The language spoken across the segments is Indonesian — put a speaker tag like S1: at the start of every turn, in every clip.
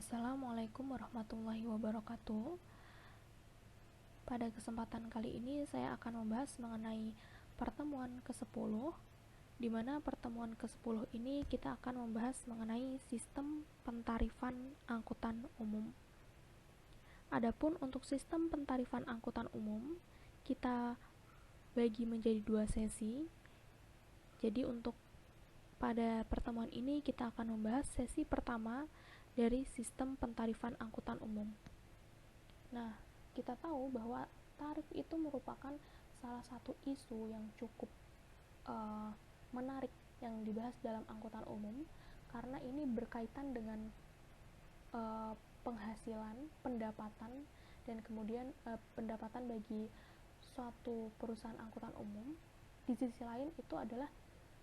S1: Assalamualaikum warahmatullahi wabarakatuh. Pada kesempatan kali ini saya akan membahas mengenai pertemuan ke-10, di mana pertemuan ke-10 ini kita akan membahas mengenai sistem pentarifan angkutan umum. Adapun untuk sistem pentarifan angkutan umum, kita bagi menjadi 2 sesi. Jadi untuk pada pertemuan ini kita akan membahas sesi pertama dari sistem pentarifan angkutan umum. Nah, kita tahu bahwa tarif itu merupakan salah satu isu yang cukup menarik yang dibahas dalam angkutan umum, karena ini berkaitan dengan penghasilan, pendapatan, dan kemudian pendapatan bagi suatu perusahaan angkutan umum. Di sisi lain itu adalah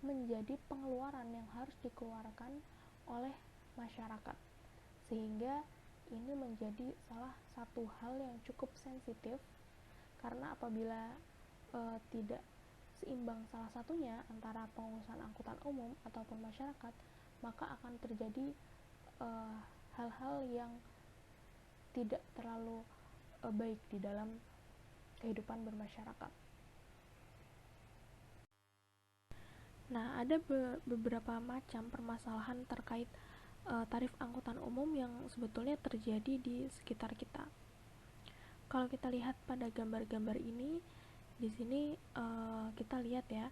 S1: menjadi pengeluaran yang harus dikeluarkan oleh masyarakat, sehingga ini menjadi salah satu hal yang cukup sensitif, karena apabila tidak seimbang salah satunya antara pengusahaan angkutan umum ataupun masyarakat, maka akan terjadi hal-hal yang tidak terlalu baik di dalam kehidupan bermasyarakat. Nah, ada beberapa macam permasalahan terkait tarif angkutan umum yang sebetulnya terjadi di sekitar kita. Kalau kita lihat pada gambar-gambar ini, di sini kita lihat ya,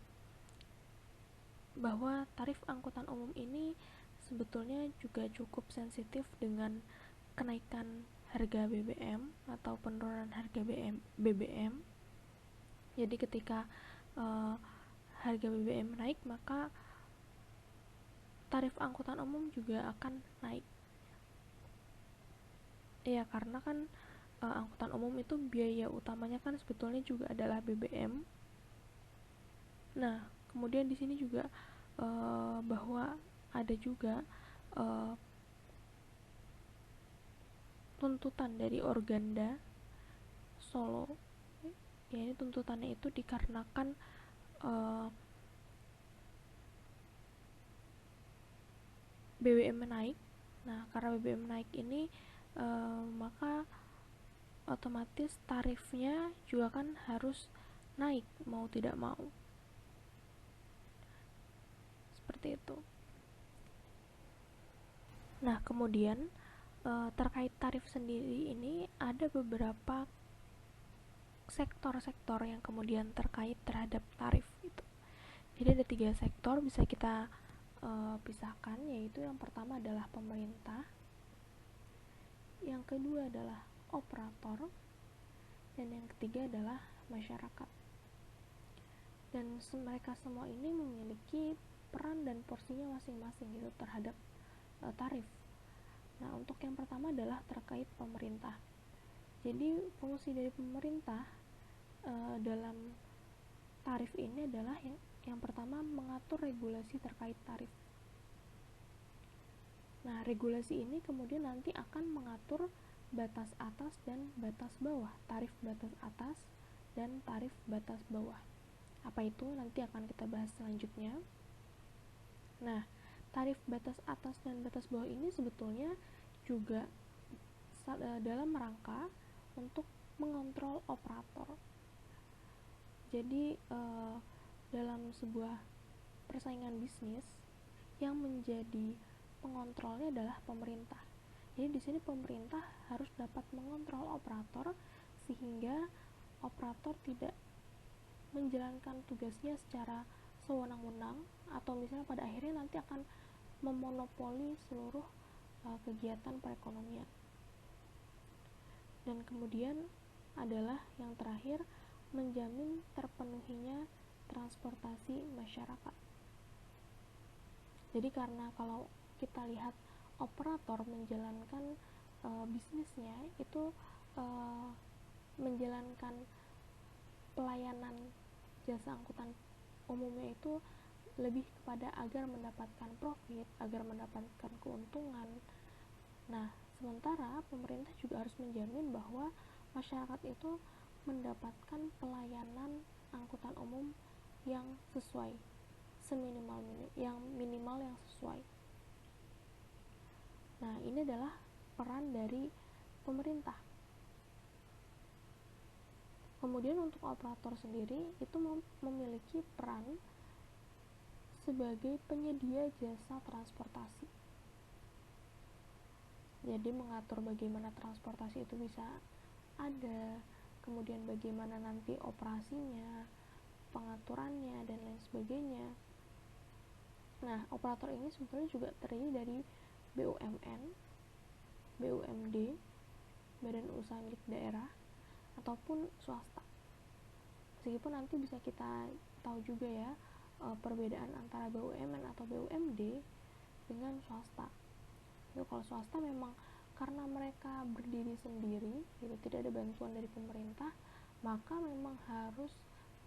S1: bahwa tarif angkutan umum ini sebetulnya juga cukup sensitif dengan kenaikan harga BBM atau penurunan harga BBM. Jadi ketika harga BBM naik, maka tarif angkutan umum juga akan naik. Ya, karena kan angkutan umum itu biaya utamanya kan sebetulnya juga adalah BBM. Nah, kemudian di sini juga bahwa ada juga tuntutan dari Organda Solo. Ya, ini tuntutannya itu dikarenakan BBM naik. Nah, karena BBM naik ini maka otomatis tarifnya juga kan harus naik mau tidak mau. Seperti itu. Nah, kemudian terkait tarif sendiri ini ada beberapa sektor-sektor yang kemudian terkait terhadap tarif itu. Jadi ada 3 sektor bisa kita pisahkan, yaitu yang pertama adalah pemerintah, yang kedua adalah operator, dan yang ketiga adalah masyarakat. Dan mereka semua ini memiliki peran dan porsinya masing-masing gitu terhadap tarif. Nah, untuk yang pertama adalah terkait pemerintah. Jadi fungsi dari pemerintah dalam tarif ini adalah yang pertama mengatur regulasi terkait tarif. Nah, regulasi ini kemudian nanti akan mengatur batas atas dan batas bawah, tarif batas atas dan tarif batas bawah. Apa itu nanti akan kita bahas selanjutnya. Nah, tarif batas atas dan batas bawah ini sebetulnya juga dalam rangka untuk mengontrol operator. Jadi dalam sebuah persaingan bisnis yang menjadi pengontrolnya adalah pemerintah. Jadi di sini pemerintah harus dapat mengontrol operator sehingga operator tidak menjalankan tugasnya secara sewenang-wenang, atau misalnya pada akhirnya nanti akan memonopoli seluruh kegiatan perekonomian. Dan kemudian adalah yang terakhir, menjamin terpenuhinya transportasi masyarakat. Jadi karena kalau kita lihat operator menjalankan bisnisnya itu menjalankan pelayanan jasa angkutan umumnya itu lebih kepada agar mendapatkan profit, agar mendapatkan keuntungan. Nah, sementara pemerintah juga harus menjamin bahwa masyarakat itu mendapatkan pelayanan angkutan umum yang sesuai, minimal yang sesuai. Nah, ini adalah peran dari pemerintah. Kemudian untuk operator sendiri itu memiliki peran sebagai penyedia jasa transportasi. Jadi mengatur bagaimana transportasi itu bisa ada, kemudian bagaimana nanti operasinya, pengaturannya, dan lain sebagainya. Nah, operator ini sebetulnya juga terdiri dari BUMN, BUMD, Badan Usaha Milik Daerah, ataupun swasta. Meskipun nanti bisa kita tahu juga ya perbedaan antara BUMN atau BUMD dengan swasta. Itu kalau swasta memang karena mereka berdiri sendiri, gitu, tidak ada bantuan dari pemerintah, maka memang harus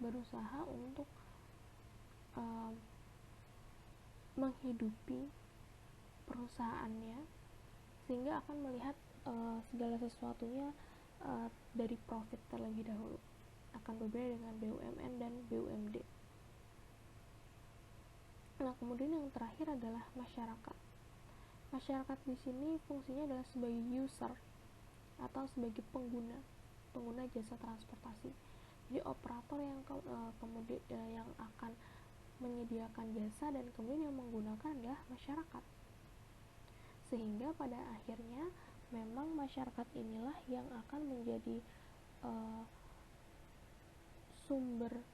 S1: berusaha untuk menghidupi perusahaannya, sehingga akan melihat segala sesuatunya dari profit terlebih dahulu. Akan berbeda dengan BUMN dan BUMD. Nah, kemudian yang terakhir adalah masyarakat. Masyarakat di sini fungsinya adalah sebagai user atau sebagai pengguna jasa transportasi. Jadi operator yang kemudian yang akan menyediakan jasa dan kemudian yang menggunakan adalah masyarakat. Sehingga pada akhirnya memang masyarakat inilah yang akan menjadi sumber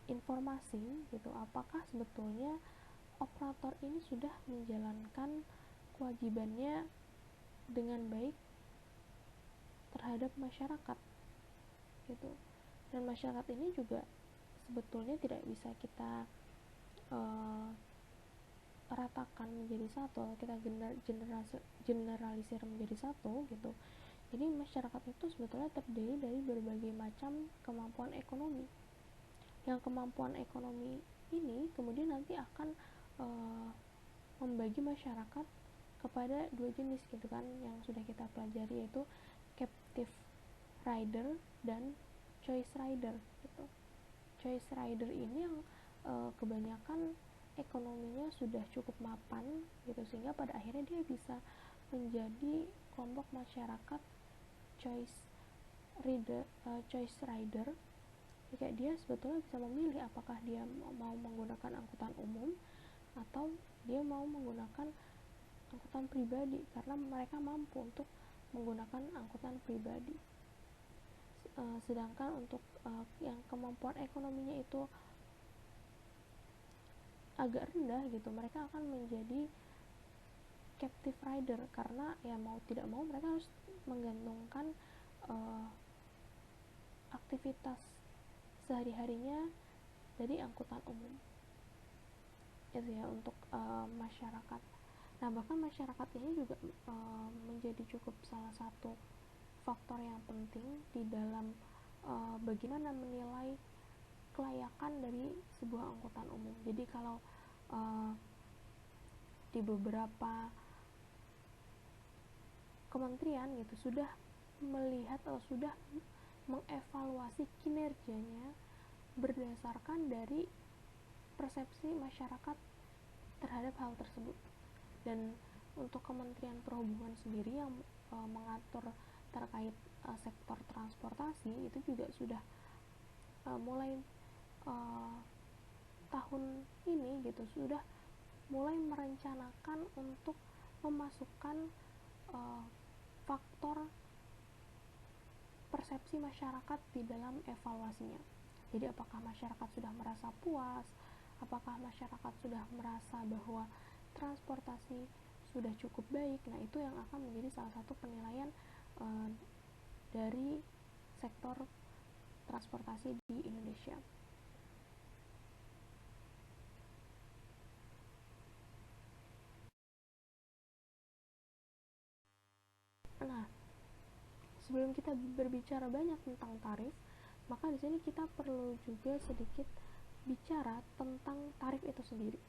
S1: informasi, gitu, apakah sebetulnya operator ini sudah menjalankan kewajibannya dengan baik terhadap masyarakat, gitu. Dan masyarakat ini juga sebetulnya tidak bisa kita ratakan menjadi satu, kita generalisir menjadi satu, gitu. Jadi masyarakat itu sebetulnya terdiri dari berbagai macam kemampuan ekonomi. Yang kemampuan ekonomi ini kemudian nanti akan membagi masyarakat kepada dua jenis, gitu kan, yang sudah kita pelajari, yaitu captive rider dan choice rider, gitu. Choice rider ini yang kebanyakan ekonominya sudah cukup mapan, gitu, sehingga pada akhirnya dia bisa menjadi kelompok masyarakat choice rider. Jika dia sebetulnya bisa memilih apakah dia mau menggunakan angkutan umum atau dia mau menggunakan angkutan pribadi, karena mereka mampu untuk menggunakan angkutan pribadi. Sedangkan untuk yang kemampuan ekonominya itu agak rendah, gitu, mereka akan menjadi captive rider, karena ya mau tidak mau mereka harus menggantungkan aktivitas sehari-harinya dari angkutan umum. Itu ya untuk masyarakat. Nah, bahkan masyarakat ini juga menjadi cukup salah satu faktor yang penting di dalam bagaimana menilai kelayakan dari sebuah angkutan umum. Jadi kalau di beberapa kementerian, gitu, sudah melihat atau sudah mengevaluasi kinerjanya berdasarkan dari persepsi masyarakat terhadap hal tersebut. Dan untuk Kementerian Perhubungan sendiri yang mengatur terkait sektor transportasi itu juga sudah mulai tahun ini, gitu, sudah mulai merencanakan untuk memasukkan faktor persepsi masyarakat di dalam evaluasinya. Jadi apakah masyarakat sudah merasa puas, apakah masyarakat sudah merasa bahwa transportasi sudah cukup baik. Nah, itu yang akan menjadi salah satu penilaian dari sektor transportasi di Indonesia. Nah, sebelum kita berbicara banyak tentang tarif, maka di sini kita perlu juga sedikit bicara tentang tarif itu sendiri.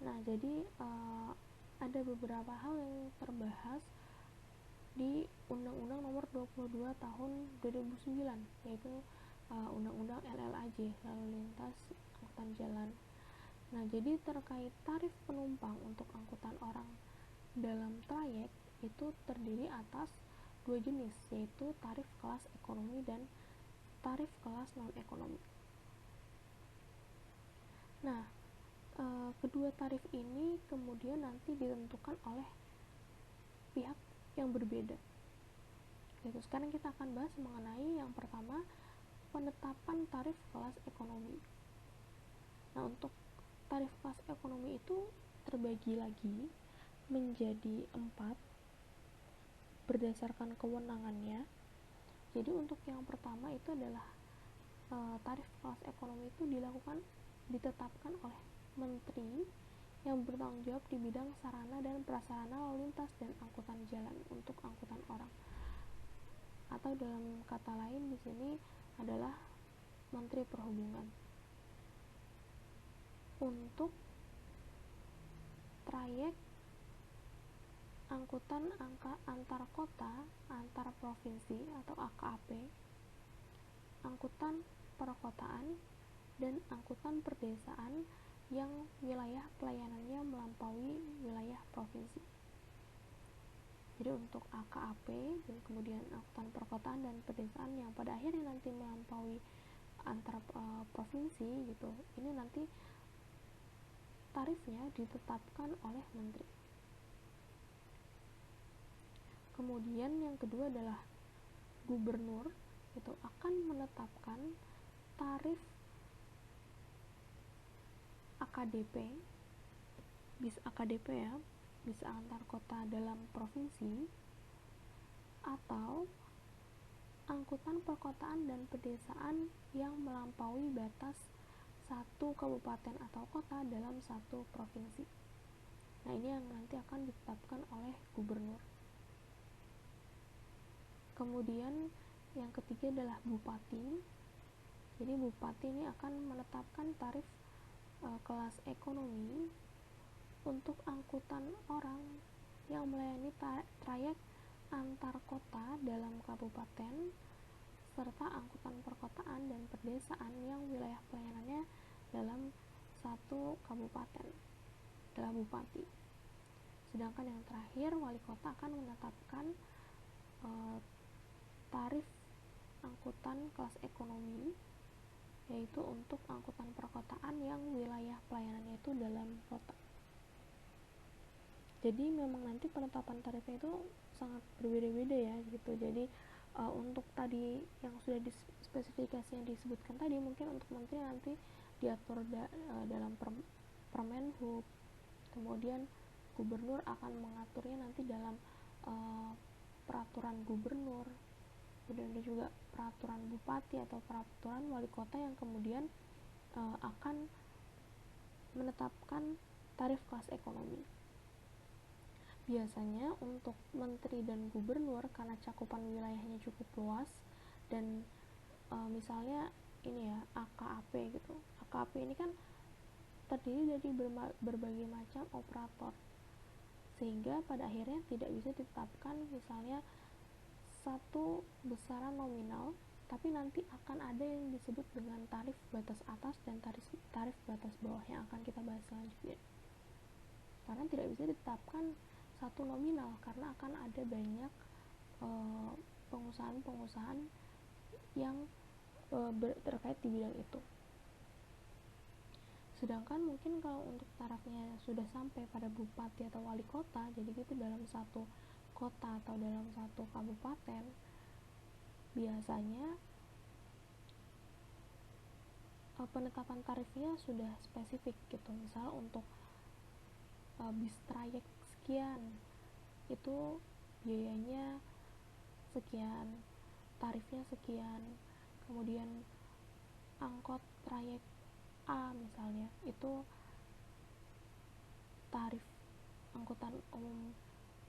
S1: Nah, jadi ada beberapa hal yang terbahas di Undang-Undang Nomor 22 Tahun 2009, yaitu Undang-Undang LLAJ, Lalu Lintas Angkutan Jalan. Nah, jadi terkait tarif penumpang untuk angkutan orang dalam trayek itu terdiri atas dua jenis, yaitu tarif kelas ekonomi dan tarif kelas non-ekonomi. Nah, kedua tarif ini kemudian nanti ditentukan oleh pihak yang berbeda. Gitu. Sekarang kita akan bahas mengenai yang pertama, penetapan tarif kelas ekonomi. Nah, untuk tarif kelas ekonomi itu terbagi lagi menjadi 4 berdasarkan kewenangannya. Jadi untuk yang pertama itu adalah tarif kelas ekonomi itu ditetapkan oleh menteri yang bertanggung jawab di bidang sarana dan prasarana lalu lintas dan angkutan jalan untuk angkutan orang. Atau dalam kata lain di sini adalah Menteri Perhubungan. Untuk trayek angkutan antar kota, antar provinsi atau AKAP, angkutan perkotaan, dan angkutan perdesaan yang wilayah pelayanannya melampaui wilayah provinsi. Jadi untuk AKAP dan kemudian angkutan perkotaan dan perdesaan yang pada akhirnya nanti melampaui antar provinsi gitu, ini nanti tarifnya ditetapkan oleh menteri. Kemudian yang kedua adalah gubernur itu akan menetapkan tarif AKDP, bis AKDP ya, bis antar kota dalam provinsi, atau angkutan perkotaan dan pedesaan yang melampaui batas satu kabupaten atau kota dalam satu provinsi. Nah, ini yang nanti akan ditetapkan oleh gubernur. Kemudian yang ketiga adalah bupati. Jadi bupati ini akan menetapkan tarif kelas ekonomi untuk angkutan orang yang melayani trayek antar kota dalam kabupaten serta angkutan perkotaan dan perdesaan yang wilayah pelayanannya dalam satu kabupaten adalah bupati. Sedangkan yang terakhir, wali kota akan menetapkan tarif angkutan kelas ekonomi, yaitu untuk angkutan perkotaan yang wilayah pelayanannya itu dalam kota. Jadi memang nanti penetapan tarifnya itu sangat berbeda-beda ya gitu. Jadi untuk tadi yang sudah spesifikasi yang disebutkan tadi, mungkin untuk menteri nanti diatur dalam Permenhub. Kemudian gubernur akan mengaturnya nanti dalam peraturan gubernur. Kemudian ada juga peraturan bupati atau peraturan wali kota yang kemudian akan menetapkan tarif kelas ekonomi. Biasanya untuk menteri dan gubernur karena cakupan wilayahnya cukup luas dan misalnya ini ya AKAP gitu. AKAP ini kan terdiri dari berbagai macam operator, sehingga pada akhirnya tidak bisa ditetapkan misalnya satu besaran nominal, tapi nanti akan ada yang disebut dengan tarif batas atas dan tarif batas bawah yang akan kita bahas selanjutnya. Karena tidak bisa ditetapkan satu nominal karena akan ada banyak pengusahaan-pengusahaan yang terkait di bidang itu. Sedangkan mungkin kalau untuk tarifnya sudah sampai pada bupati atau wali kota, jadi itu dalam satu kota atau dalam satu kabupaten, biasanya penetapan tarifnya sudah spesifik gitu. Misal untuk bis trayek sekian itu biayanya sekian, tarifnya sekian. Kemudian angkot trayek A misalnya itu tarif angkutan umum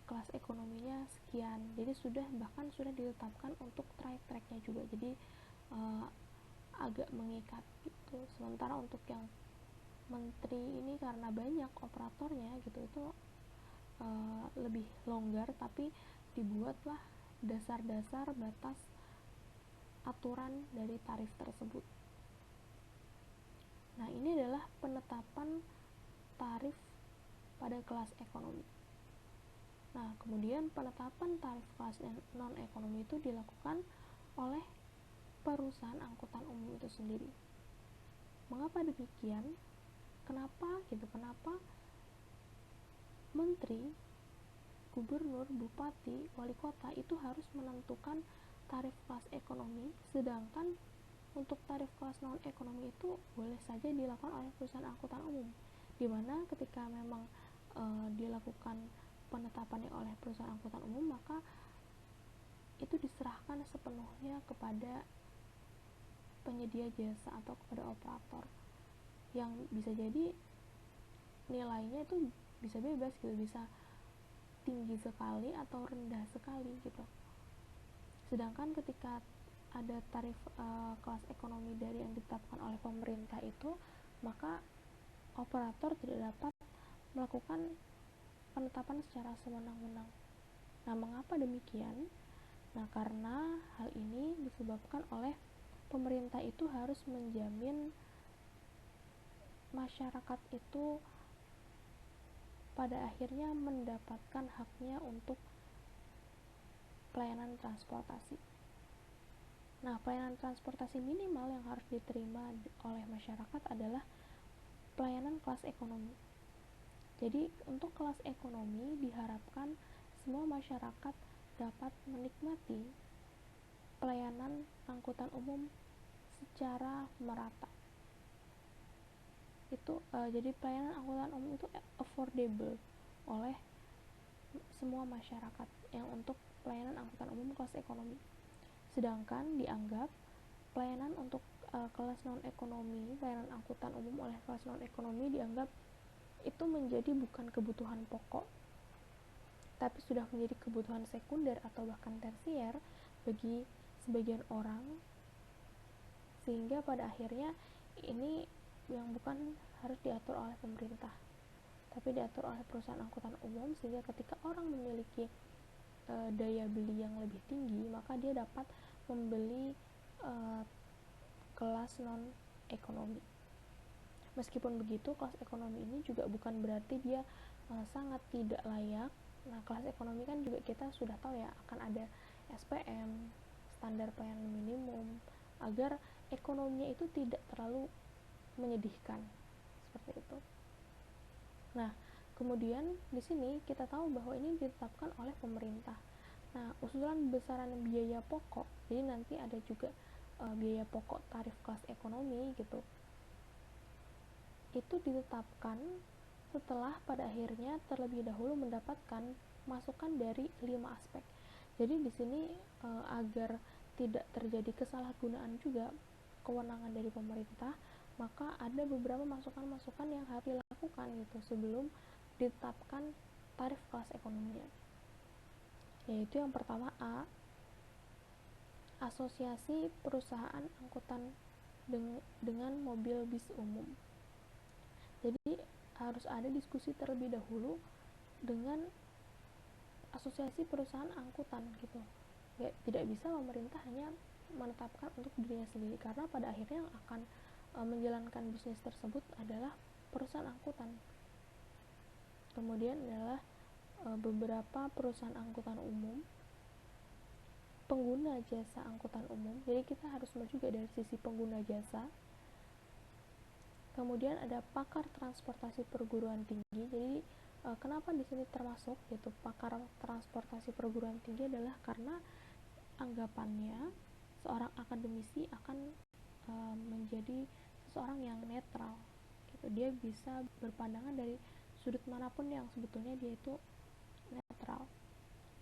S1: kelas ekonominya sekian. Jadi bahkan sudah ditetapkan untuk trayek-trayeknya juga. Jadi agak mengikat gitu. Sementara untuk yang menteri ini karena banyak operatornya gitu, itu lebih longgar, tapi dibuatlah dasar-dasar batas aturan dari tarif tersebut. Nah, ini adalah penetapan tarif pada kelas ekonomi. Nah, kemudian penetapan tarif kelas non-ekonomi itu dilakukan oleh perusahaan angkutan umum itu sendiri. Mengapa demikian? Kenapa menteri, gubernur, bupati, wali kota itu harus menentukan tarif kelas ekonomi, sedangkan untuk tarif kelas non-ekonomi itu boleh saja dilakukan oleh perusahaan angkutan umum, di mana ketika memang dilakukan penetapannya oleh perusahaan angkutan umum, maka itu diserahkan sepenuhnya kepada penyedia jasa atau kepada operator, yang bisa jadi nilainya itu bisa bebas gitu, bisa tinggi sekali atau rendah sekali gitu. Sedangkan ketika ada tarif kelas ekonomi dari yang ditetapkan oleh pemerintah itu, maka operator tidak dapat melakukan penetapan secara sewenang-wenang. Nah, mengapa demikian? Nah, karena hal ini disebabkan oleh pemerintah itu harus menjamin masyarakat itu pada akhirnya mendapatkan haknya untuk pelayanan transportasi. Nah, pelayanan transportasi minimal yang harus diterima oleh masyarakat adalah pelayanan kelas ekonomi. Jadi, untuk kelas ekonomi diharapkan semua masyarakat dapat menikmati pelayanan angkutan umum secara merata. Jadi pelayanan angkutan umum itu affordable oleh semua masyarakat yang untuk pelayanan angkutan umum kelas ekonomi. Sedangkan dianggap pelayanan untuk kelas non-ekonomi, pelayanan angkutan umum oleh kelas non-ekonomi dianggap itu menjadi bukan kebutuhan pokok, tapi sudah menjadi kebutuhan sekunder atau bahkan tersier bagi sebagian orang, sehingga pada akhirnya ini yang bukan harus diatur oleh pemerintah, tapi diatur oleh perusahaan angkutan umum, sehingga ketika orang memiliki daya beli yang lebih tinggi, maka dia dapat membeli kelas non-ekonomi. Meskipun begitu, kelas ekonomi ini juga bukan berarti dia sangat tidak layak. Nah, kelas ekonomi kan juga kita sudah tahu ya, akan ada SPM, standar pelayanan minimum, agar ekonominya itu tidak terlalu menyedihkan, seperti itu. Nah, kemudian di sini kita tahu bahwa ini ditetapkan oleh pemerintah. Nah, usulan besaran biaya pokok, jadi nanti ada juga biaya pokok tarif kelas ekonomi gitu, itu ditetapkan setelah pada akhirnya terlebih dahulu mendapatkan masukan dari 5 aspek. Jadi di sini agar tidak terjadi kesalahgunaan juga kewenangan dari pemerintah, maka ada beberapa masukan-masukan yang harus dilakukan gitu sebelum ditetapkan tarif kelas ekonominya. Yaitu yang pertama asosiasi perusahaan angkutan dengan mobil bis umum. Jadi harus ada diskusi terlebih dahulu dengan asosiasi perusahaan angkutan gitu. Ya, tidak bisa pemerintah hanya menetapkan untuk dirinya sendiri, karena pada akhirnya yang akan menjalankan bisnis tersebut adalah perusahaan angkutan. Kemudian adalah beberapa perusahaan angkutan umum, pengguna jasa angkutan umum. Jadi kita harus melihat juga dari sisi pengguna jasa. Kemudian ada pakar transportasi perguruan tinggi. Jadi kenapa di sini termasuk yaitu pakar transportasi perguruan tinggi adalah karena anggapannya seorang akademisi akan menjadi seseorang yang netral. Gitu. Dia bisa berpandangan dari sudut manapun yang sebetulnya dia itu netral.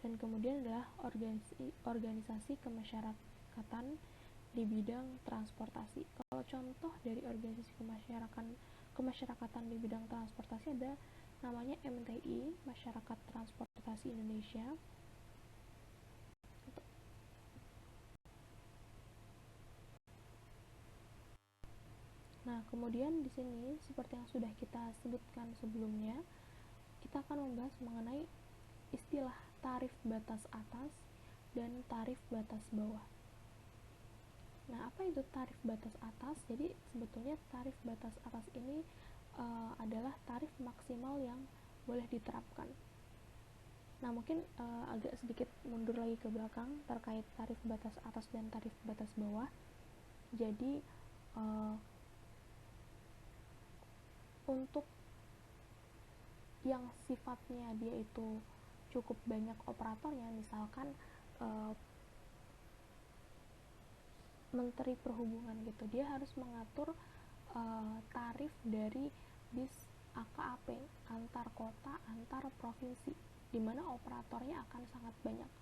S1: Dan kemudian adalah organisasi kemasyarakatan di bidang transportasi. Kalau contoh dari organisasi kemasyarakatan di bidang transportasi ada namanya MTI, Masyarakat Transportasi Indonesia. Nah, kemudian di sini seperti yang sudah kita sebutkan sebelumnya, kita akan membahas mengenai istilah tarif batas atas dan tarif batas bawah. Nah, apa itu tarif batas atas? Jadi sebetulnya tarif batas atas ini adalah tarif maksimal yang boleh diterapkan. Nah, mungkin agak sedikit mundur lagi ke belakang terkait tarif batas atas dan tarif batas bawah. Jadi untuk yang sifatnya dia itu cukup banyak operatornya, misalkan Menteri Perhubungan gitu, dia harus mengatur tarif dari bis AKAP antar kota, antar provinsi, di mana operatornya akan sangat banyak,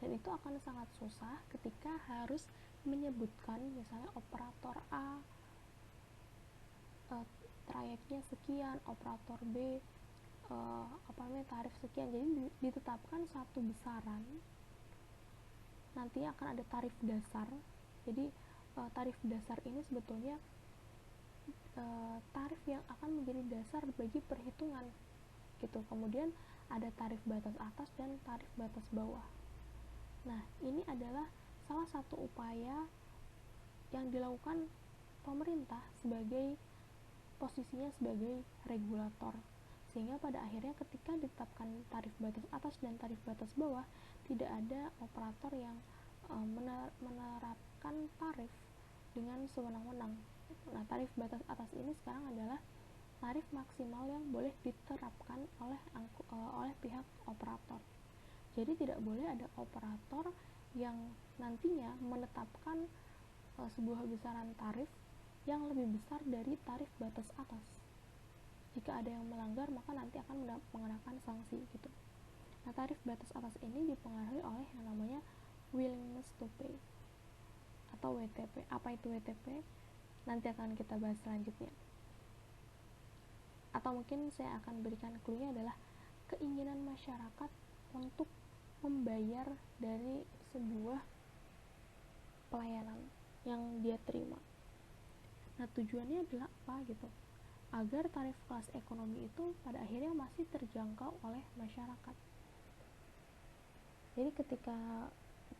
S1: dan itu akan sangat susah ketika harus menyebutkan misalnya operator A trayeknya sekian, operator B tarif sekian. Jadi ditetapkan satu besaran, nantinya akan ada tarif dasar. Jadi tarif dasar ini sebetulnya tarif yang akan menjadi dasar bagi perhitungan gitu. Kemudian ada tarif batas atas dan tarif batas bawah. Nah, ini adalah salah satu upaya yang dilakukan pemerintah sebagai posisinya sebagai regulator, sehingga pada akhirnya ketika ditetapkan tarif batas atas dan tarif batas bawah, tidak ada operator yang menerapkan tarif dengan sewenang-wenang. Nah, tarif batas atas ini sekarang adalah tarif maksimal yang boleh diterapkan oleh pihak operator. Jadi tidak boleh ada operator yang nantinya menetapkan sebuah besaran tarif yang lebih besar dari tarif batas atas. Jika ada yang melanggar, maka nanti akan mengenakan sanksi gitu. Nah, tarif batas atas ini dipengaruhi oleh yang namanya willingness to pay atau WTP. Apa itu WTP? Nanti akan kita bahas selanjutnya. Atau mungkin saya akan berikan clue-nya adalah keinginan masyarakat untuk membayar dari sebuah pelayanan yang dia terima. Nah, tujuannya adalah apa gitu? Agar tarif kelas ekonomi itu pada akhirnya masih terjangkau oleh masyarakat. Jadi ketika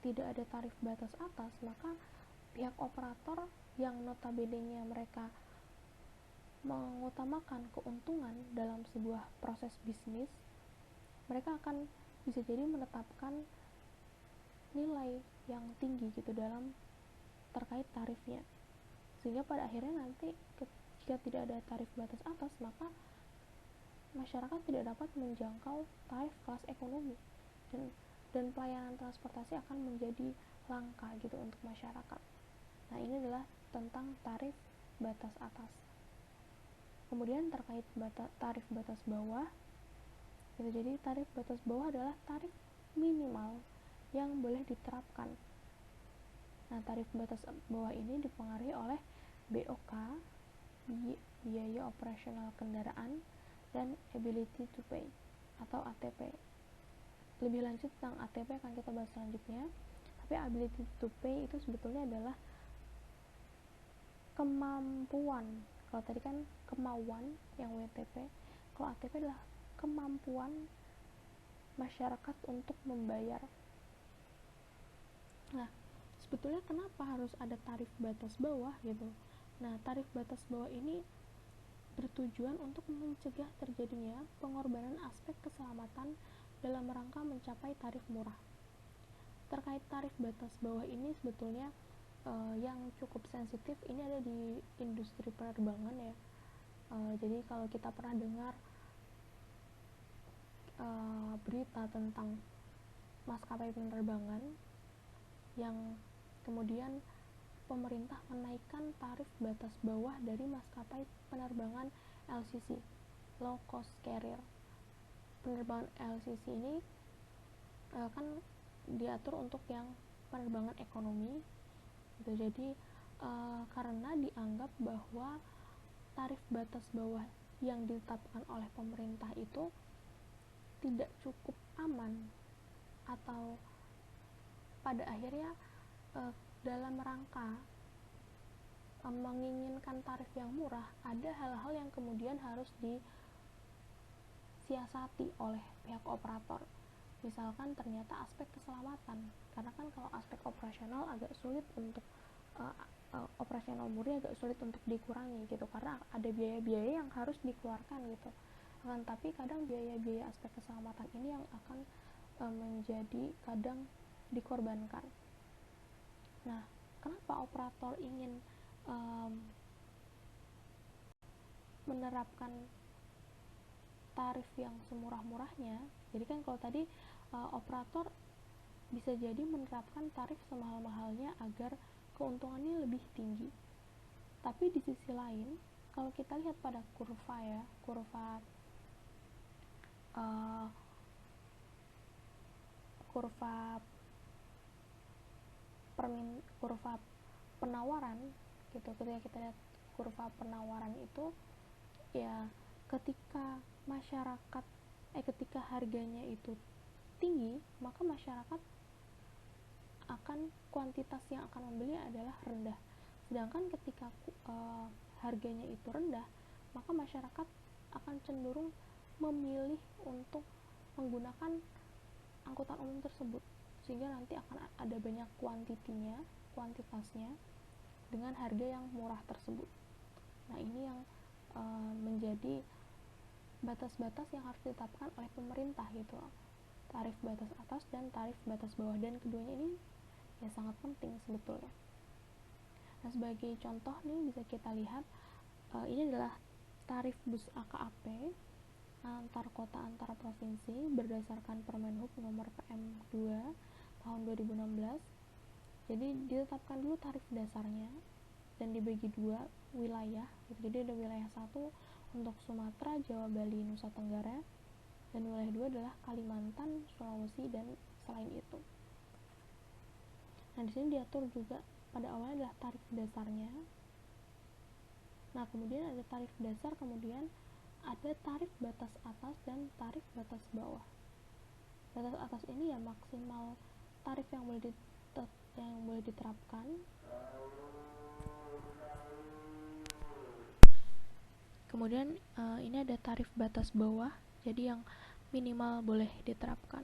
S1: tidak ada tarif batas atas, maka pihak operator yang notabene-nya mereka mengutamakan keuntungan dalam sebuah proses bisnis, mereka akan bisa jadi menetapkan nilai yang tinggi gitu dalam terkait tarifnya, sehingga pada akhirnya nanti jika tidak ada tarif batas atas, maka masyarakat tidak dapat menjangkau tarif kelas ekonomi, dan pelayanan transportasi akan menjadi langka gitu untuk masyarakat. Nah, ini adalah tentang tarif batas atas. Kemudian terkait tarif batas bawah gitu, jadi tarif batas bawah adalah tarif minimal yang boleh diterapkan. Nah, tarif batas bawah ini dipengaruhi oleh BOK, biaya operasional kendaraan, dan ability to pay atau ATP. Lebih lanjut tentang ATP akan kita bahas selanjutnya. Tapi ability to pay itu sebetulnya adalah kemampuan. Kalau tadi kan kemauan yang WTP, kalau ATP adalah kemampuan masyarakat untuk membayar. Nah, sebetulnya kenapa harus ada tarif batas bawah gitu? Nah, tarif batas bawah ini bertujuan untuk mencegah terjadinya pengorbanan aspek keselamatan dalam rangka mencapai tarif murah. Terkait tarif batas bawah ini sebetulnya yang cukup sensitif ini ada di industri penerbangan ya. Jadi kalau kita pernah dengar berita tentang maskapai penerbangan yang kemudian pemerintah menaikkan tarif batas bawah dari maskapai penerbangan LCC, low cost carrier. Penerbangan LCC ini kan diatur untuk yang penerbangan ekonomi gitu. Jadi karena dianggap bahwa tarif batas bawah yang ditetapkan oleh pemerintah itu tidak cukup aman, atau pada akhirnya dalam rangka menginginkan tarif yang murah, ada hal-hal yang kemudian harus disiasati oleh pihak operator. Misalkan ternyata aspek keselamatan, karena kan kalau aspek operasional agak sulit untuk operasional murni agak sulit untuk dikurangi gitu, karena ada biaya-biaya yang harus dikeluarkan gitu. Akan tapi kadang biaya-biaya aspek keselamatan ini yang akan menjadi kadang dikorbankan. Nah, kenapa operator ingin menerapkan tarif yang semurah-murahnya? Jadi kan kalau tadi operator bisa jadi menerapkan tarif semahal-mahalnya agar keuntungannya lebih tinggi. Tapi di sisi lain, kalau kita lihat pada kurva kurva penawaran gitu, ketika kita lihat kurva penawaran itu ya, ketika harganya itu tinggi, maka masyarakat kuantitas yang akan membeli adalah rendah. Sedangkan ketika harganya itu rendah, maka masyarakat akan cenderung memilih untuk menggunakan angkutan umum tersebut, sehingga nanti akan ada banyak kuantitasnya dengan harga yang murah tersebut. Nah, ini yang menjadi batas-batas yang harus ditetapkan oleh pemerintah gitu, tarif batas atas dan tarif batas bawah, dan keduanya ini ya sangat penting sebetulnya. Nah, sebagai contoh nih bisa kita lihat ini adalah tarif bus AKAP antar kota antar provinsi berdasarkan Permenhub nomor PM2 tahun 2016. Jadi ditetapkan dulu tarif dasarnya dan dibagi dua wilayah. Jadi ada wilayah 1 untuk Sumatera, Jawa, Bali, Nusa Tenggara, dan wilayah 2 adalah Kalimantan, Sulawesi, dan selain itu. Nah, di sini diatur juga pada awalnya adalah tarif dasarnya. Nah, kemudian ada tarif dasar, kemudian ada tarif batas atas dan tarif batas bawah. Batas atas ini ya maksimal tarif yang boleh diterapkan. Kemudian ini ada tarif batas bawah, jadi yang minimal boleh diterapkan.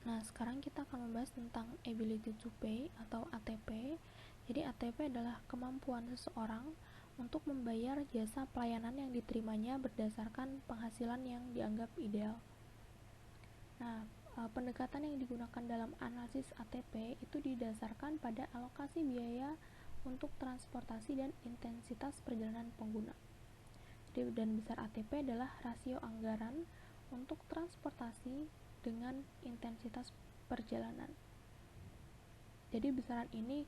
S1: Nah, sekarang kita akan membahas tentang ability to pay atau ATP. Jadi ATP adalah kemampuan seseorang untuk membayar jasa pelayanan yang diterimanya berdasarkan penghasilan yang dianggap ideal. Nah, pendekatan yang digunakan dalam analisis ATP itu didasarkan pada alokasi biaya untuk transportasi dan intensitas perjalanan pengguna. Dan besar ATP adalah rasio anggaran untuk transportasi dengan intensitas perjalanan. Jadi besaran ini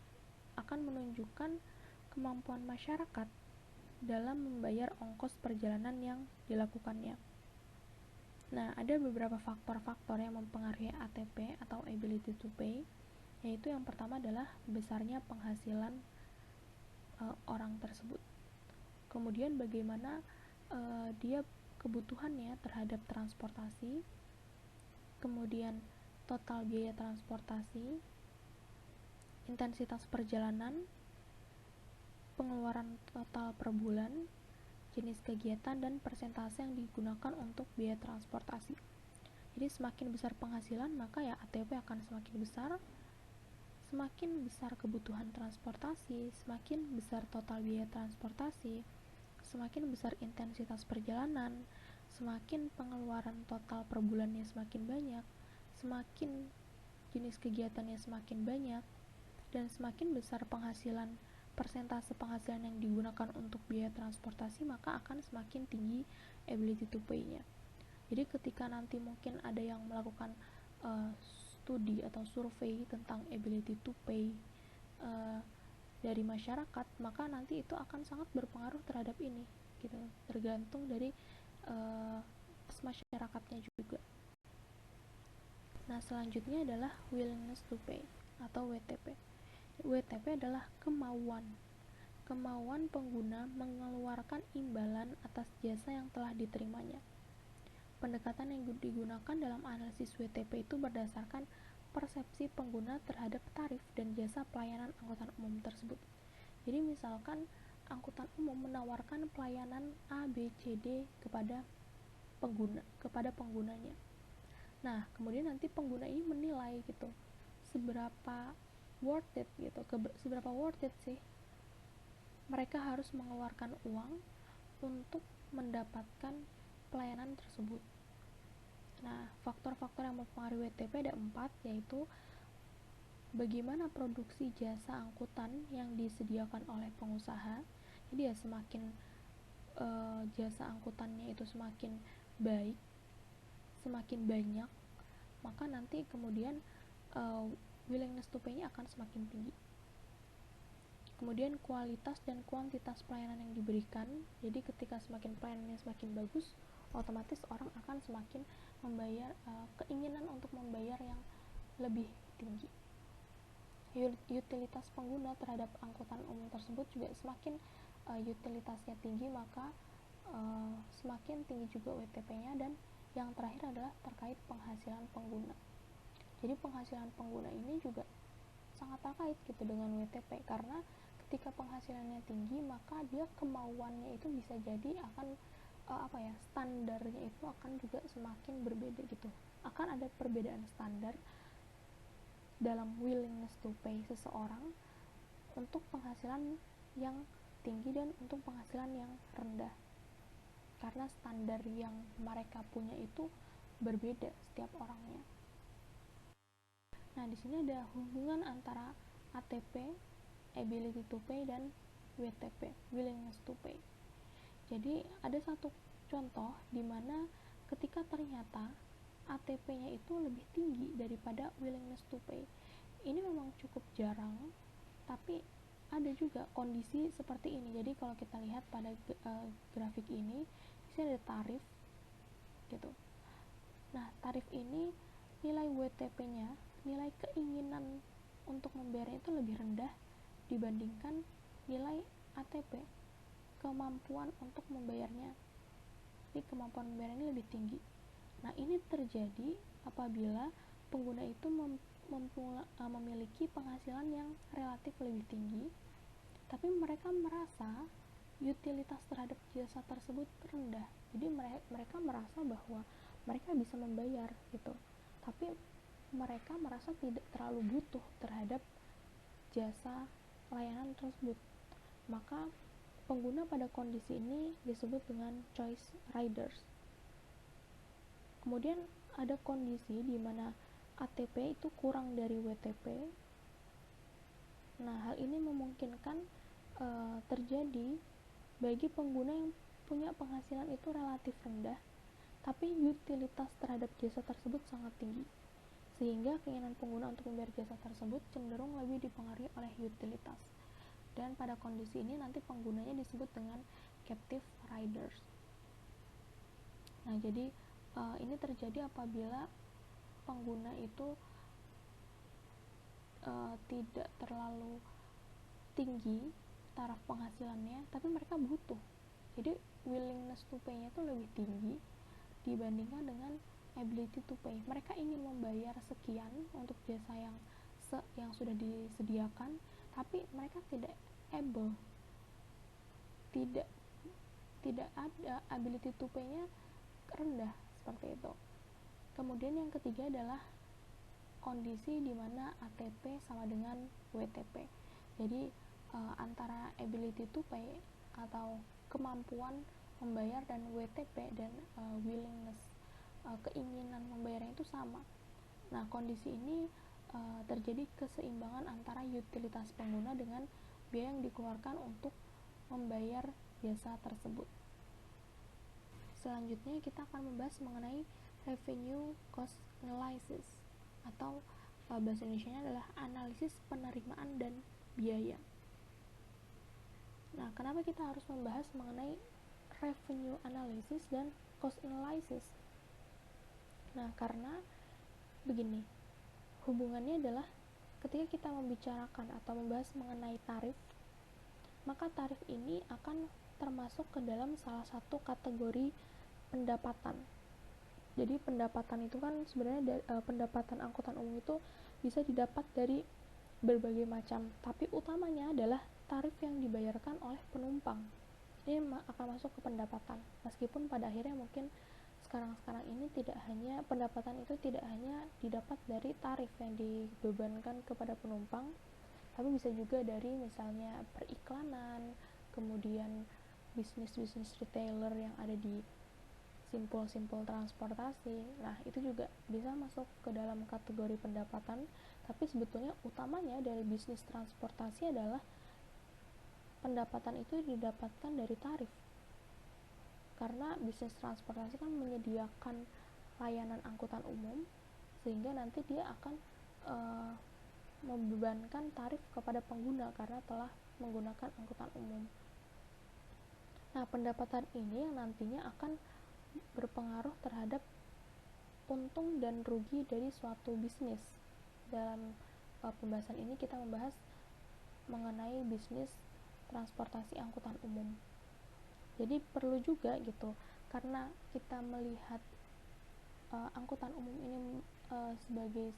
S1: akan menunjukkan kemampuan masyarakat dalam membayar ongkos perjalanan yang dilakukannya. Nah, ada beberapa faktor-faktor yang mempengaruhi ATP atau ability to pay, yaitu yang pertama adalah besarnya penghasilan orang tersebut. Kemudian bagaimana dia kebutuhannya terhadap transportasi, kemudian total biaya transportasi, intensitas perjalanan, pengeluaran total per bulan, jenis kegiatan, dan persentase yang digunakan untuk biaya transportasi. Jadi semakin besar penghasilan, maka ya ATP akan semakin besar. Semakin besar kebutuhan transportasi, semakin besar total biaya transportasi, semakin besar intensitas perjalanan, semakin pengeluaran total per bulannya semakin banyak, semakin jenis kegiatannya semakin banyak, dan semakin besar persentase penghasilan yang digunakan untuk biaya transportasi, maka akan semakin tinggi ability to pay-nya. Jadi ketika nanti mungkin ada yang melakukan studi atau survei tentang ability to pay dari masyarakat, maka nanti itu akan sangat berpengaruh terhadap ini gitu, tergantung dari masyarakatnya juga. Nah, selanjutnya adalah willingness to pay atau WTP. WTP adalah kemauan pengguna mengeluarkan imbalan atas jasa yang telah diterimanya. Pendekatan yang digunakan dalam analisis WTP itu berdasarkan persepsi pengguna terhadap tarif dan jasa pelayanan angkutan umum tersebut. Jadi misalkan angkutan umum menawarkan pelayanan A, B, C, D kepada penggunanya. Nah, kemudian nanti pengguna ini menilai gitu, seberapa worth it gitu, seberapa worth it sih mereka harus mengeluarkan uang untuk mendapatkan pelayanan tersebut. Nah, faktor-faktor yang mempengaruhi WTP ada 4, yaitu bagaimana produksi jasa angkutan yang disediakan oleh pengusaha. Jadi ya semakin jasa angkutannya itu semakin baik, semakin banyak, maka nanti kemudian willingness to pay-nya akan semakin tinggi. Kemudian kualitas dan kuantitas pelayanan yang diberikan. Jadi ketika semakin pelayanannya semakin bagus, otomatis orang akan semakin membayar, keinginan untuk membayar yang lebih tinggi. Utilitas pengguna terhadap angkutan umum tersebut juga semakin utilitasnya tinggi, maka semakin tinggi juga WTP-nya. Dan yang terakhir adalah terkait penghasilan pengguna. Jadi penghasilan pengguna ini juga sangat terkait gitu dengan WTP, karena ketika penghasilannya tinggi, maka dia kemauannya itu bisa jadi akan standarnya itu akan juga semakin berbeda gitu. Akan ada perbedaan standar dalam willingness to pay seseorang untuk penghasilan yang tinggi dan untuk penghasilan yang rendah, karena standar yang mereka punya itu berbeda setiap orangnya. Nah, di sini ada hubungan antara ATP, ability to pay, dan WTP, willingness to pay. Jadi ada satu contoh di mana ketika ternyata ATP-nya itu lebih tinggi daripada willingness to pay. Ini memang cukup jarang, tapi ada juga kondisi seperti ini. Jadi kalau kita lihat pada grafik ini, di sini ada tarif gitu. Nah, tarif ini nilai WTP-nya, nilai keinginan untuk membayarnya itu lebih rendah dibandingkan nilai ATP, kemampuan untuk membayarnya. Jadi kemampuan membayarnya lebih tinggi. Nah, ini terjadi apabila pengguna itu memiliki penghasilan yang relatif lebih tinggi, tapi mereka merasa utilitas terhadap jasa tersebut rendah. Jadi mereka merasa bahwa mereka bisa membayar gitu, tapi mereka merasa tidak terlalu butuh terhadap jasa layanan tersebut. Maka pengguna pada kondisi ini disebut dengan choice riders. Kemudian ada kondisi di mana ATP itu kurang dari WTP. Nah, hal ini memungkinkan terjadi bagi pengguna yang punya penghasilan itu relatif rendah, tapi utilitas terhadap jasa tersebut sangat tinggi, sehingga keinginan pengguna untuk membayar jasa tersebut cenderung lebih dipengaruhi oleh utilitas. Dan pada kondisi ini nanti penggunanya disebut dengan captive riders. Nah, jadi ini terjadi apabila pengguna itu tidak terlalu tinggi taraf penghasilannya, tapi mereka butuh. Jadi willingness to pay-nya itu lebih tinggi dibandingkan dengan ability to pay. Mereka ingin membayar sekian untuk jasa yang sudah disediakan, tapi mereka tidak able, tidak ada ability to pay-nya rendah seperti itu. Kemudian yang ketiga adalah kondisi di mana ATP sama dengan WTP. Jadi antara ability to pay atau kemampuan membayar dan WTP dan willingness, keinginan membayarnya itu sama. Nah, kondisi ini terjadi keseimbangan antara utilitas pengguna dengan biaya yang dikeluarkan untuk membayar jasa tersebut. Selanjutnya kita akan membahas mengenai revenue cost analysis, atau bahasa Indonesianya adalah analisis penerimaan dan biaya. Nah, kenapa kita harus membahas mengenai revenue analysis dan cost analysis? Nah, karena begini, hubungannya adalah ketika kita membicarakan atau membahas mengenai tarif, maka tarif ini akan termasuk ke dalam salah satu kategori pendapatan. Jadi pendapatan itu kan sebenarnya pendapatan angkutan umum itu bisa didapat dari berbagai macam, tapi utamanya adalah tarif yang dibayarkan oleh penumpang. Ini akan masuk ke pendapatan, meskipun pada akhirnya mungkin sekarang ini pendapatan itu tidak hanya didapat dari tarif yang dibebankan kepada penumpang, tapi bisa juga dari misalnya periklanan, kemudian bisnis retailer yang ada di simpul-simpul transportasi. Nah, itu juga bisa masuk ke dalam kategori pendapatan, tapi sebetulnya utamanya dari bisnis transportasi adalah pendapatan itu didapatkan dari tarif. Karena bisnis transportasi kan menyediakan layanan angkutan umum, sehingga nanti dia akan membebankan tarif kepada pengguna karena telah menggunakan angkutan umum. Nah, pendapatan ini yang nantinya akan berpengaruh terhadap untung dan rugi dari suatu bisnis. Dalam pembahasan ini kita membahas mengenai bisnis transportasi angkutan umum. Jadi perlu juga gitu, karena kita melihat angkutan umum ini sebagai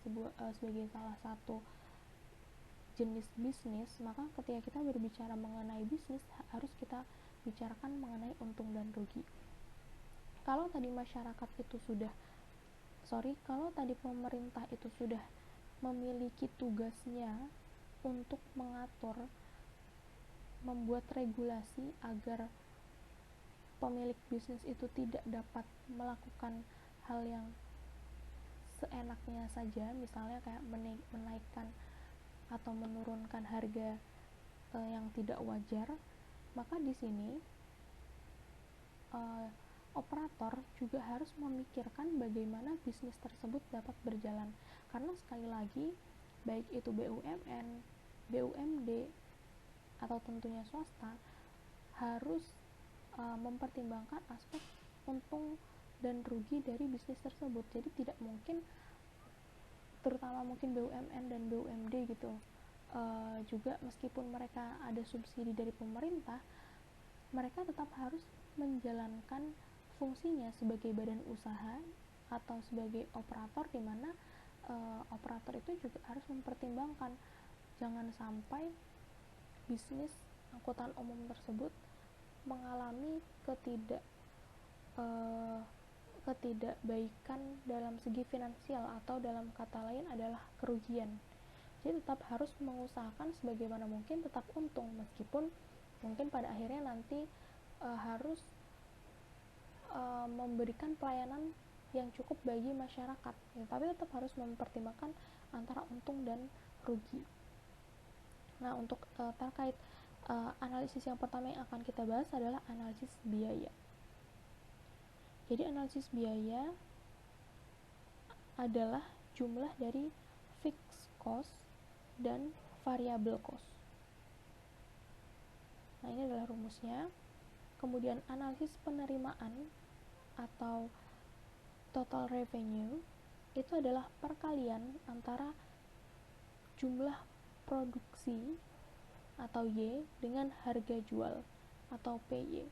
S1: salah satu jenis bisnis, maka ketika kita berbicara mengenai bisnis harus kita bicarakan mengenai untung dan rugi. Kalau tadi pemerintah itu sudah memiliki tugasnya untuk membuat regulasi agar pemilik bisnis itu tidak dapat melakukan hal yang seenaknya saja, misalnya kayak menaikkan atau menurunkan harga yang tidak wajar, maka di sini operator juga harus memikirkan bagaimana bisnis tersebut dapat berjalan, karena sekali lagi baik itu BUMN, BUMD atau tentunya swasta harus mempertimbangkan aspek untung dan rugi dari bisnis tersebut. Jadi tidak mungkin, terutama mungkin BUMN dan BUMD gitu, juga meskipun mereka ada subsidi dari pemerintah, mereka tetap harus menjalankan fungsinya sebagai badan usaha atau sebagai operator, di mana operator itu juga harus mempertimbangkan jangan sampai bisnis angkutan umum tersebut mengalami ketidakbaikan dalam segi finansial, atau dalam kata lain adalah kerugian. Jadi tetap harus mengusahakan sebagaimana mungkin tetap untung, meskipun mungkin pada akhirnya nanti harus memberikan pelayanan yang cukup bagi masyarakat, ya, tapi tetap harus mempertimbangkan antara untung dan rugi. Nah, untuk terkait analisis yang pertama yang akan kita bahas adalah analisis biaya. Jadi analisis biaya adalah jumlah dari fixed cost dan variable cost. Nah, ini adalah rumusnya. Kemudian analisis penerimaan atau total revenue itu adalah perkalian antara jumlah produksi atau Y dengan harga jual atau PY,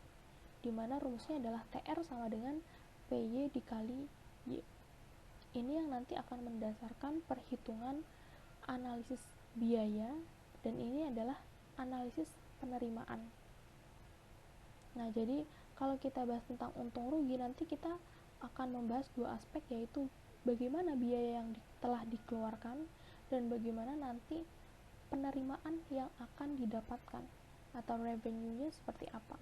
S1: di mana rumusnya adalah TR sama dengan PY dikali Y. Ini yang nanti akan mendasarkan perhitungan analisis biaya, dan ini adalah analisis penerimaan. Nah, jadi kalau kita bahas tentang untung rugi, nanti kita akan membahas dua aspek, yaitu bagaimana biaya yang telah dikeluarkan dan bagaimana nanti penerimaan yang akan didapatkan atau revenue-nya seperti apa.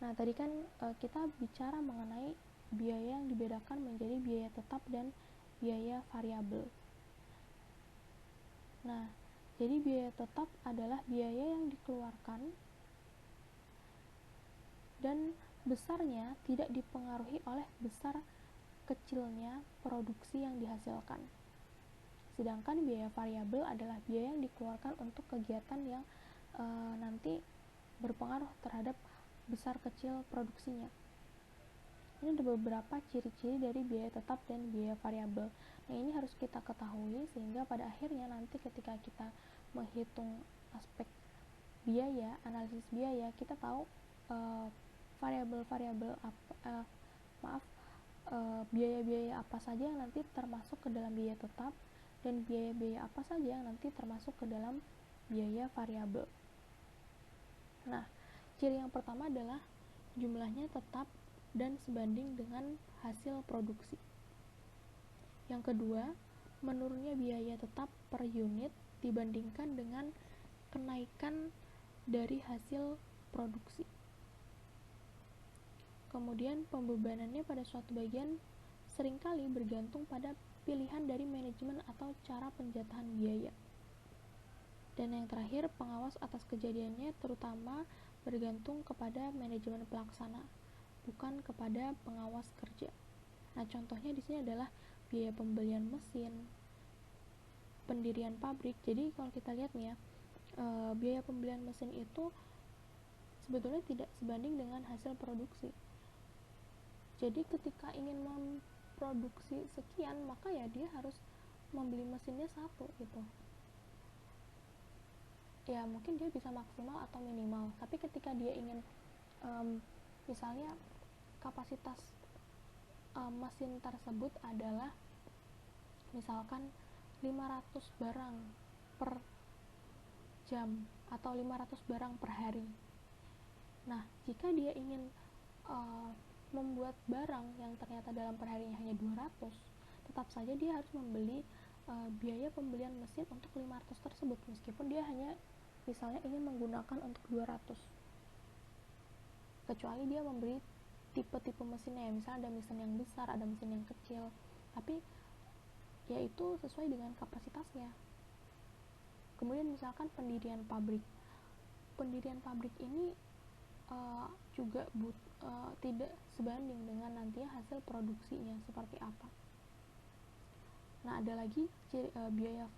S1: Nah, tadi kan kita bicara mengenai biaya yang dibedakan menjadi biaya tetap dan biaya variabel. Nah, jadi biaya tetap adalah biaya yang dikeluarkan dan besarnya tidak dipengaruhi oleh besar kecilnya produksi yang dihasilkan. Sedangkan biaya variabel adalah biaya yang dikeluarkan untuk kegiatan yang nanti berpengaruh terhadap besar kecil produksinya. Ini ada beberapa ciri-ciri dari biaya tetap dan biaya variabel. Nah, ini harus kita ketahui sehingga pada akhirnya nanti ketika kita menghitung aspek biaya, analisis biaya, kita tahu biaya-biaya apa saja yang nanti termasuk ke dalam biaya tetap, dan biaya-biaya apa saja yang nanti termasuk ke dalam biaya variabel. Nah, ciri yang pertama adalah jumlahnya tetap dan sebanding dengan hasil produksi. Yang kedua, menurunnya biaya tetap per unit dibandingkan dengan kenaikan dari hasil produksi. Kemudian, pembebanannya pada suatu bagian seringkali bergantung pada pilihan dari manajemen atau cara penjatahan biaya. Dan yang terakhir, pengawas atas kejadiannya terutama bergantung kepada manajemen pelaksana, bukan kepada pengawas kerja. Nah, contohnya di sini adalah biaya pembelian mesin, pendirian pabrik. Jadi kalau kita lihat nih ya, biaya pembelian mesin itu sebetulnya tidak sebanding dengan hasil produksi. Jadi ketika ingin memproduksi sekian, maka ya dia harus membeli mesinnya satu gitu. Ya mungkin dia bisa maksimal atau minimal, tapi ketika dia ingin misalnya kapasitas mesin tersebut adalah misalkan 500 barang per jam atau 500 barang per hari. Nah, jika dia ingin membuat barang yang ternyata dalam perharinya hanya 200, tetap saja dia harus membeli biaya pembelian mesin untuk 500 tersebut, meskipun dia hanya misalnya ingin menggunakan untuk 200, kecuali dia membeli tipe-tipe mesinnya, misalnya ada mesin yang besar, ada mesin yang kecil, tapi yaitu sesuai dengan kapasitasnya. Kemudian misalkan pendirian pabrik ini juga tidak sebanding dengan nantinya hasil produksinya seperti apa. Nah, ada lagi biaya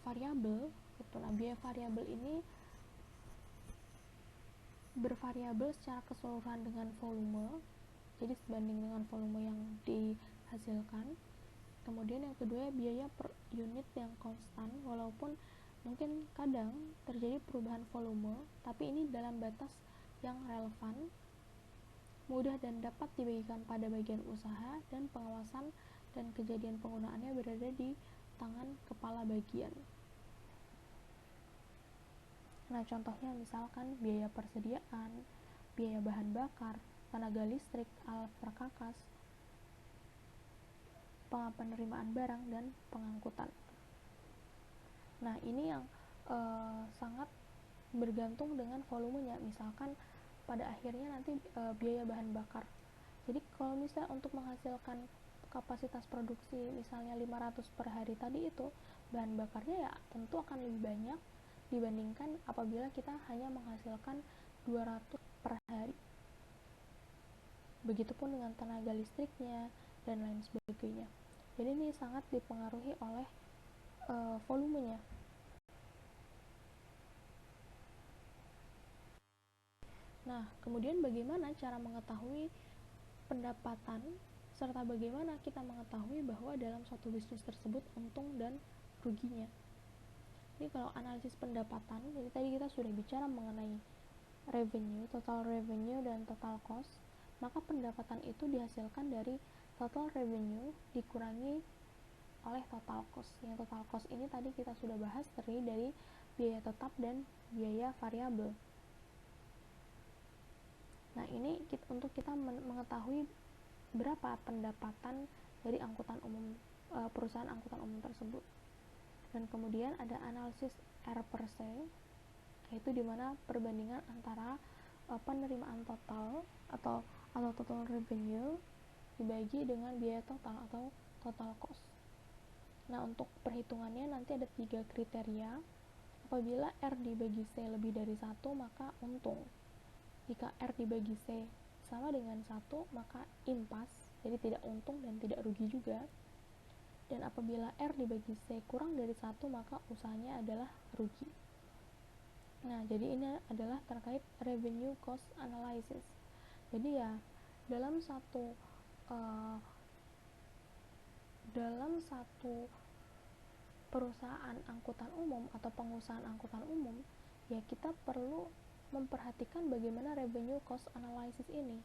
S1: variabel gitu. Nah, biaya variabel ini bervariabel secara keseluruhan dengan volume, jadi sebanding dengan volume yang dihasilkan. Kemudian yang kedua, biaya per unit yang konstan, walaupun mungkin kadang terjadi perubahan volume, tapi ini dalam batas yang relevan, mudah dan dapat dibagikan pada bagian usaha, dan pengawasan dan kejadian penggunaannya berada di tangan kepala bagian. Nah, contohnya misalkan biaya persediaan, biaya bahan bakar, tenaga listrik, alat perkakas, penerimaan barang, dan pengangkutan. Nah, ini yang sangat bergantung dengan volumenya. Misalkan pada akhirnya nanti biaya bahan bakar. Jadi kalau misalnya untuk menghasilkan kapasitas produksi misalnya 500 per hari tadi, itu bahan bakarnya ya tentu akan lebih banyak dibandingkan apabila kita hanya menghasilkan 200 per hari. Begitupun dengan tenaga listriknya dan lain sebagainya. Jadi ini sangat dipengaruhi oleh volumenya. Nah, kemudian bagaimana cara mengetahui pendapatan, serta bagaimana kita mengetahui bahwa dalam suatu bisnis tersebut untung dan ruginya. Ini kalau analisis pendapatan, jadi tadi kita sudah bicara mengenai revenue, total revenue, dan total cost, maka pendapatan itu dihasilkan dari total revenue dikurangi oleh total cost. Yang total cost ini tadi kita sudah bahas, terdiri dari biaya tetap dan biaya variabel. Nah, ini untuk kita mengetahui berapa pendapatan dari perusahaan angkutan umum tersebut. Dan kemudian ada analisis R per C, yaitu dimana perbandingan antara penerimaan total atau total revenue dibagi dengan biaya total atau total cost. Nah, untuk perhitungannya nanti ada 3 kriteria. Apabila R dibagi C lebih dari 1, maka untung. Jika R dibagi C sama dengan 1, maka impas, jadi tidak untung dan tidak rugi juga. Dan apabila R dibagi C kurang dari 1, maka usahanya adalah rugi. Nah, jadi ini adalah terkait revenue cost analysis. Jadi ya, dalam satu perusahaan angkutan umum atau pengusahaan angkutan umum, ya kita perlu memperhatikan bagaimana revenue cost analysis ini.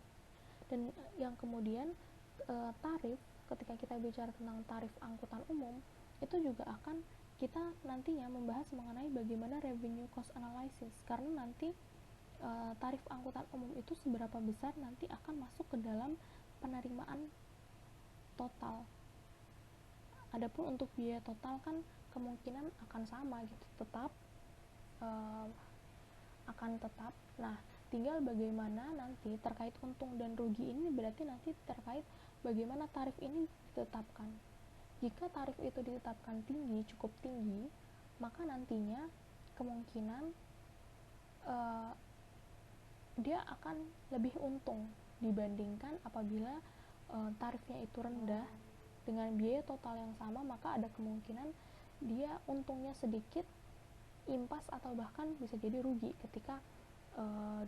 S1: Dan yang kemudian tarif, ketika kita bicara tentang tarif angkutan umum, itu juga akan kita nantinya membahas mengenai bagaimana revenue cost analysis, karena nanti tarif angkutan umum itu seberapa besar nanti akan masuk ke dalam penerimaan total. Adapun untuk biaya total kan kemungkinan akan sama gitu, tetap akan tetap. Nah, tinggal bagaimana nanti terkait untung dan rugi ini, berarti nanti terkait bagaimana tarif ini ditetapkan. Jika tarif itu ditetapkan tinggi, cukup tinggi, maka nantinya kemungkinan dia akan lebih untung dibandingkan apabila tarifnya itu rendah dengan biaya total yang sama, maka ada kemungkinan dia untungnya sedikit, impas atau bahkan bisa jadi rugi ketika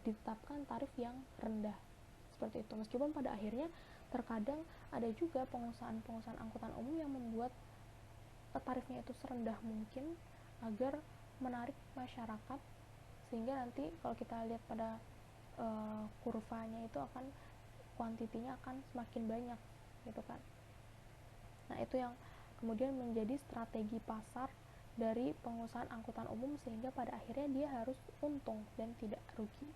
S1: ditetapkan tarif yang rendah seperti itu. Meskipun pada akhirnya terkadang ada juga pengusahaan angkutan umum yang membuat tarifnya itu serendah mungkin agar menarik masyarakat, sehingga nanti kalau kita lihat pada kurvanya itu akan kuantitinya akan semakin banyak gitu kan. Nah, itu yang kemudian menjadi strategi pasar dari pengusahaan angkutan umum, sehingga pada akhirnya dia harus untung dan tidak rugi.